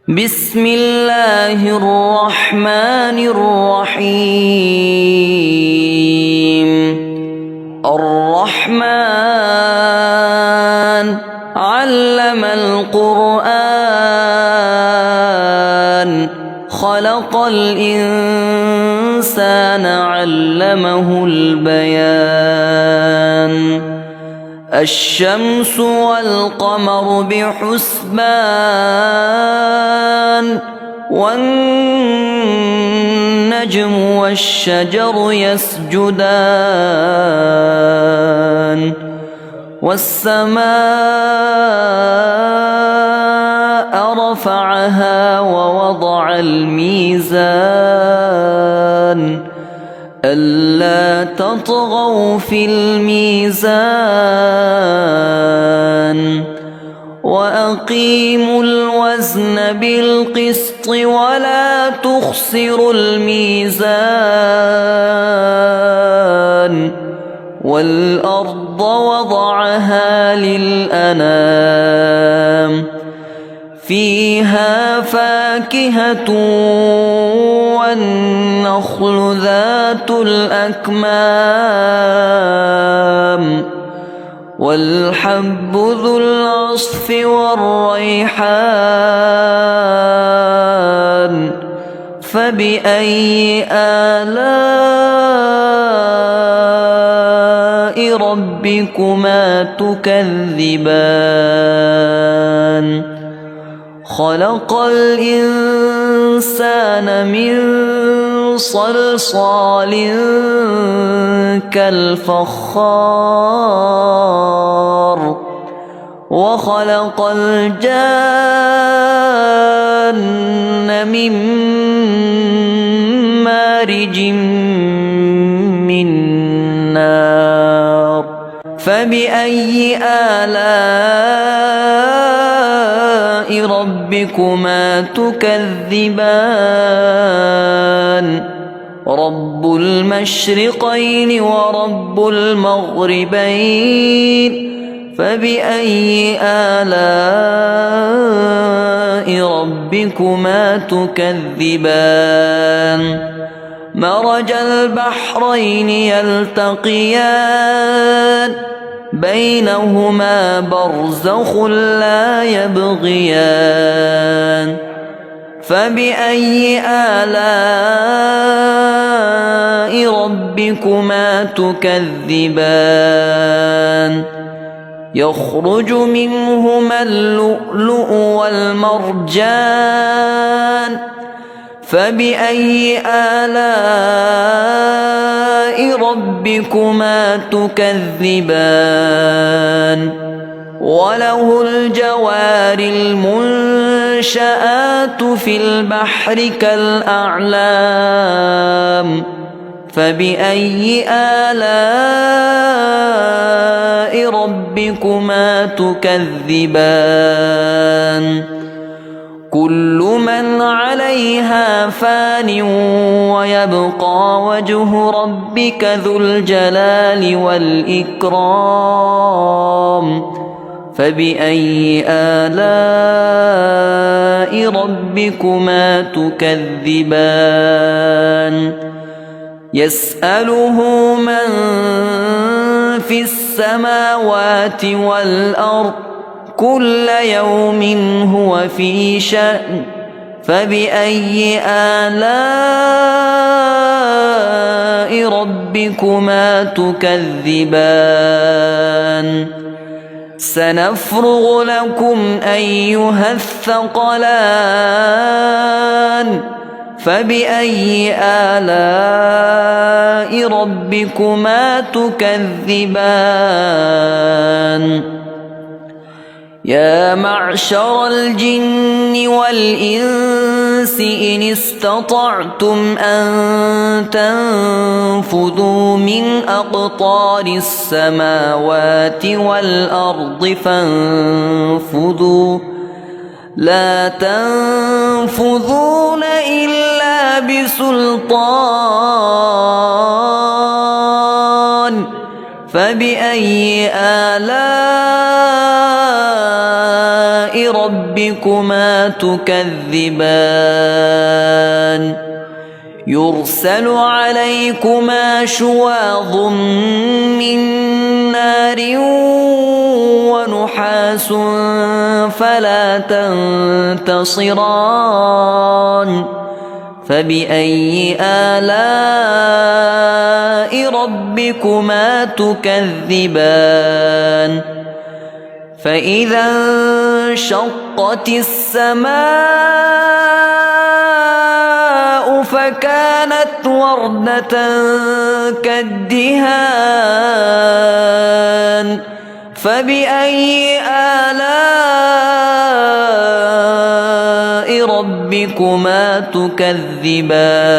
بسم الله الرحمن الرحيم. الرحمن علم القرآن خلق الإنسان علمه البيان. الشمس والقمر بحسبان والنجم والشجر يسجدان والسماء رفعها ووضع الميزان ألا تطغوا في الميزان وأقيموا الوزن بالقسط ولا تخسروا الميزان والأرض وضعها للأنام فيها فاكهة والنخل ذات الأكمام والحب ذو العصف والريحان فبأي آلاء ربكما تكذبان؟ خلق الإنسان من صلصال كالفخار وخلق الجان من مارج من نار فبأي آلاء ربكما تكذبان؟ رب المشرقين ورب المغربين فبأي آلاء ربكما تكذبان؟ مرج البحرين يلتقيان بينهما برزخ لا يبغيان فبأي آلاء ربكما تكذبان؟ يخرج منهما اللؤلؤ والمرجان فبأي آلاء ربكما تكذبان؟ وله الجوار المنشآت في البحر كالأعلام فبأي آلاء ربكما تكذبان؟ كل من عليها فان ويبقى وجه ربك ذو الجلال والإكرام فبأي آلاء ربكما تكذبان؟ يسأله من في السماوات والأرض كل يوم هو في شأن فبأي آلاء ربكما تكذبان؟ سنفرغ لكم أيها الثقلان فبأي آلاء ربكما تكذبان؟ يا معشر الجن والإنس إن استطعتم أن تنفذوا من أقطار السماوات والأرض فانفذوا لا تنفذون إلا بسلطان فبأي آلاء ربكما تكذبان يرسل عليكما شواظ من نار ونحاس فلا تنتصران فبأي آلاء ربكما تكذبان فإذا انشقت السماء فكانت وردة كالدهان فبأي آلاء ربكما تكذبان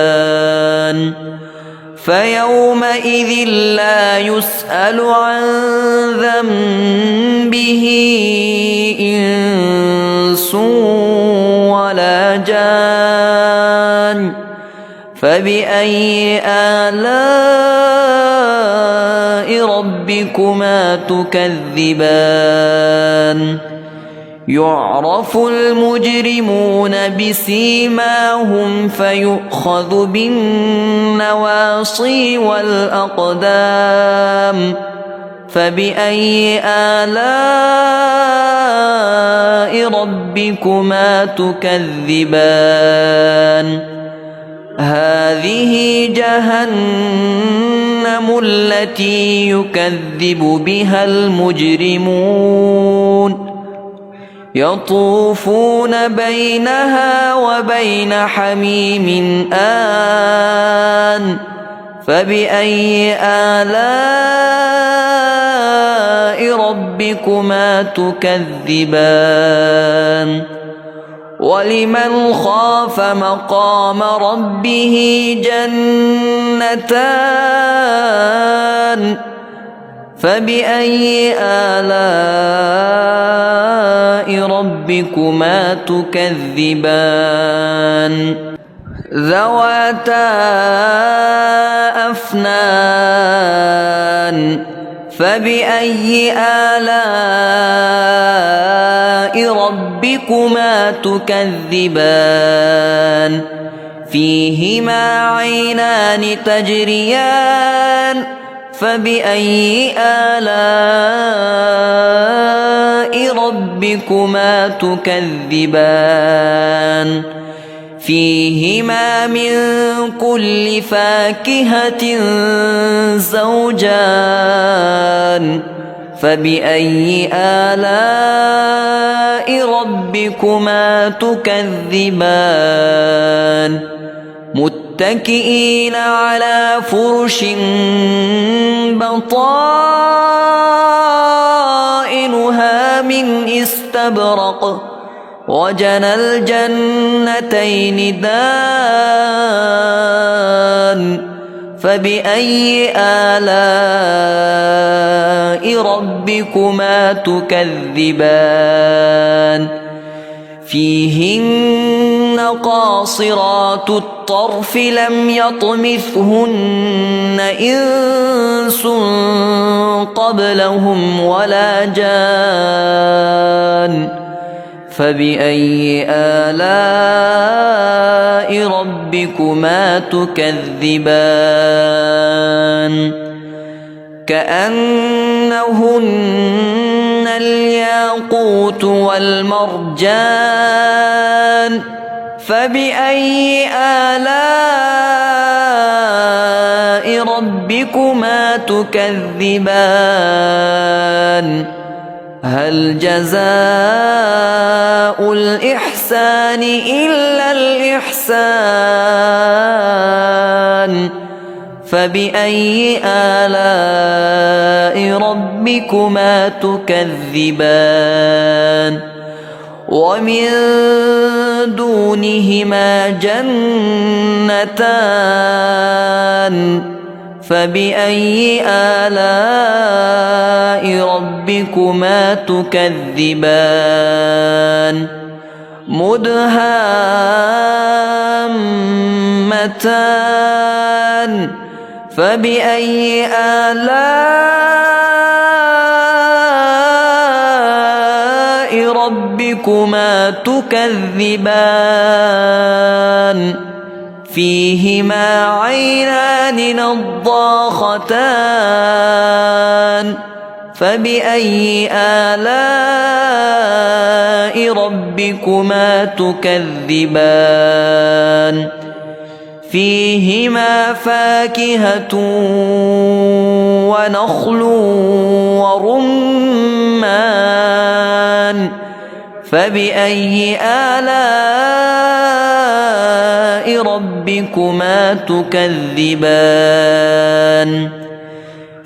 فيومئذ لا يسأل عن ذنبه إنس ولا جان فبأي آلاء ربكما تكذبان يعرف المجرمون بسيماهم فيؤخذ بالنواصي والأقدام فبأي آلاء ربكما تكذبان هذه جهنم التي يكذب بها المجرمون يطوفون بينها وبين حميم آن فبأي آلاء ربكما تكذبان ولمن خاف مقام ربه جنتان فبأي آلاء ربكما تكذبان ذواتا أفنان فبأي آلاء ربكما تكذبان فيهما عينان تجريان فبأي آلاء ربكما تكذبان فيهما من كل فاكهة زوجان فبأي آلاء ربكما تكذبان متكئين على فرش بطائنها من استبرق وجنى الجنتين دان فبأي آلاء ربكما تكذبان فيهن قاصرات الطرف لم يطمثهن إنس قبلهم ولا جان فبأي آلاء ربكما تكذبان كأنهن الياقوت والمرجان فبأي آلاء ربكما تكذبان هل جزاء الإحسان إلا الإحسان فبأي آلاء ربكما تكذبان ومن دونهما جنتان فبأي آلاء ربكما تكذبان مدهامتان فبأي آلاء ربكما ربكما تكذبان فيهما عينان نضاختان فبأي آلاء ربكما تكذبان فيهما فاكهة ونخل ورمان فبأي آلاء ربكما تكذبان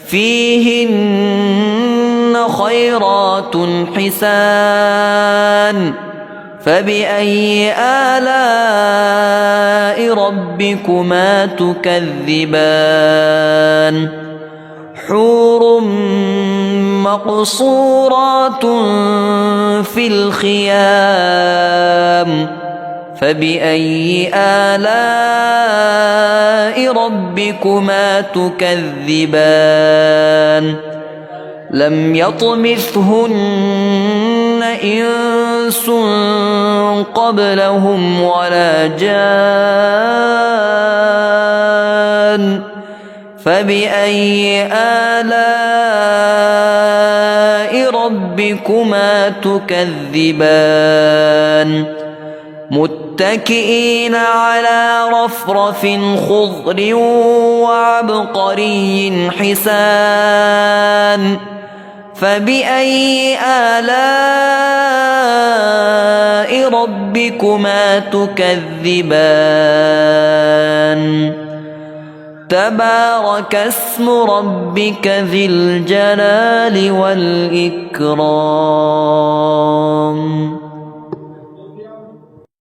فيهن خيرات حسان فبأي آلاء ربكما تكذبان حور مقصورات في الخيام فبأي آلاء ربكما تكذبان لم يطمثهن إنس قبلهم ولا جان فبأي آلاء ربكما تكذبان متكئين على رفرف خضر وعبقري حسان فبأي آلاء ربكما تكذبان تبارك اسم ربك ذي الجلال والإكرام